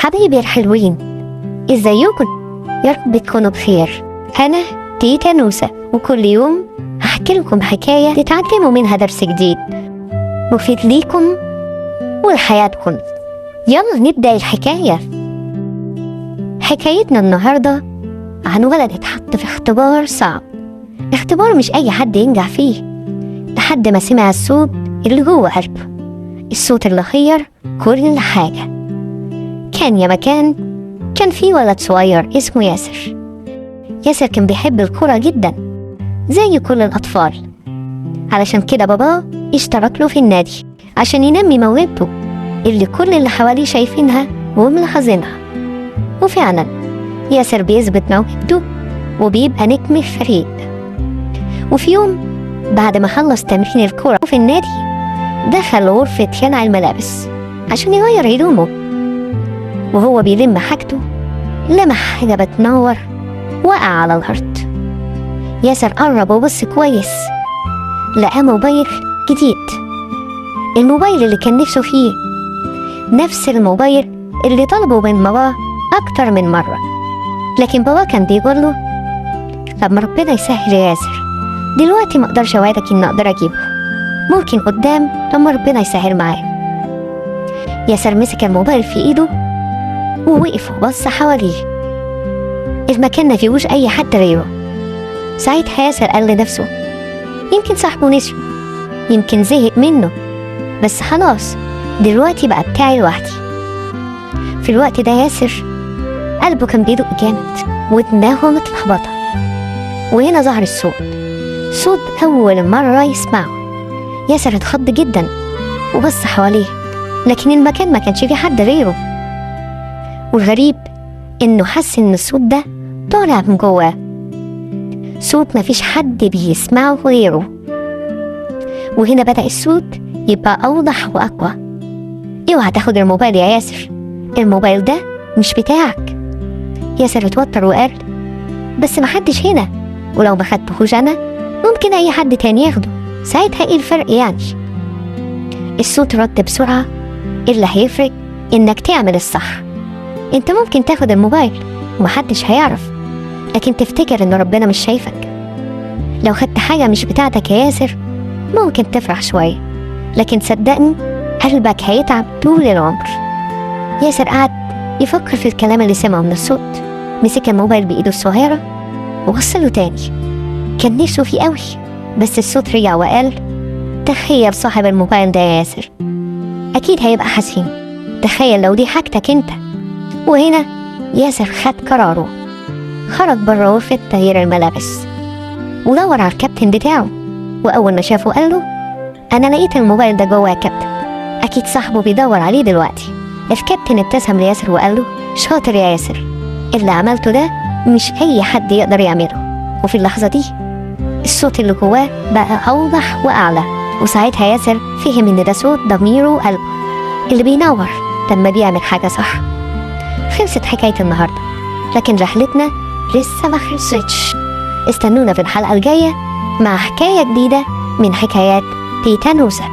حبايبي الحلوين، ازيكم؟ يا رب تكونوا بخير. أنا تيتا نوسة، وكل يوم هحكي لكم حكاية تتعلموا منها درس جديد مفيد ليكم ولحياتكم. يلا نبدأ الحكاية. حكايتنا النهاردة عن ولد اتحط في اختبار صعب، اختبار مش أي حد ينجح فيه، لحد ما سمع الصوت اللي جوه قلبه، الصوت اللي غير كل حاجة. كان يا مكان كان في ولد صغير اسمه ياسر. ياسر كان بيحب الكرة جدا زي كل الأطفال، علشان كده باباه اشترك له في النادي عشان ينمي موهبته اللي كل اللي حواليه شايفينها وملاحظينها. وفعلا ياسر بيثبت موهبته وبيبقى نجم الفريق. وفي يوم بعد ما خلص تمرين الكرة في النادي، دخل غرفة خلع الملابس عشان يغير هدومه، وهو بيلم حاجته لمح حاجة بتنور وقع على الأرض. ياسر قرب وبص كويس، لقى موبايل جديد، الموبايل اللي كان نفسه فيه، نفس الموبايل اللي طلبه من باباه أكتر من مرة. لكن باباه كان بيقول له لما ربنا يسهل يا ياسر، دلوقتي ما اقدرش اوعدك اني اقدر اجيبه، ممكن قدام لما ربنا يسهل معاه. ياسر مسك الموبايل في ايده ووقف وبص حواليه، المكان ما فيهوش اي حد غيره. ساعتها ياسر قال لنفسه يمكن صاحبه نسيه، يمكن زهق منه، بس خلاص دلوقتي بقى بتاعي لوحدي. في الوقت ده ياسر قلبه كان بيدق جامد ودماغه متلخبطه، وهنا ظهر الصوت، صوت أول مرة يسمعه. ياسر اتخض جدا وبص حواليه، لكن المكان ما كانش فيه حد غيره. والغريب إنه حس إن الصوت ده طالع من جواه، صوت ما فيش حد بيسمعه غيره. وهنا بدأ الصوت يبقى أوضح وأقوى. اوعى تاخد الموبايل يا ياسر، الموبايل ده مش بتاعك. ياسر اتوتر وقال بس محدش هنا، ولو ما خدتهوش أنا ممكن أي حد تاني ياخده، ساعتها إيه الفرق يعني؟ الصوت رد بسرعة اللي هيفرق إنك تعمل الصح. أنت ممكن تاخد الموبايل ومحدش هيعرف، لكن تفتكر إن ربنا مش شايفك. لو خدت حاجة مش بتاعتك يا ياسر ممكن تفرح شوية، لكن صدقني قلبك هيتعب طول العمر. ياسر قعد يفكر في الكلام اللي سمعه من الصوت، مسك الموبايل بإيده الصغيرة ووصله تاني. كان نفسه فيه قوي، بس الصوت رجع وقال تخيل صاحب الموبايل ده يا ياسر أكيد هيبقى حزين، تخيل لو دي حاجتك أنت. وهنا ياسر خد قراره، خرج بره غرفة تغيير الملابس ودور على الكابتن بتاعه، وأول ما شافه قال له أنا لقيت الموبايل ده جوه يا كابتن، أكيد صاحبه بيدور عليه دلوقتي. الكابتن ابتسم لياسر وقال له شاطر يا ياسر، اللي عملته ده مش أي حد يقدر يعمله. وفي اللحظة دي الصوت اللي جواه بقى أوضح وأعلى، وساعتها ياسر فهم إن ده صوت ضميره وقلبه اللي بينور لما بيعمل حاجة صح. خلصت حكاية النهاردة، لكن رحلتنا لسه ما خلصتش. استنونا في الحلقة الجاية مع حكاية جديدة من حكايات تيتا نوسة.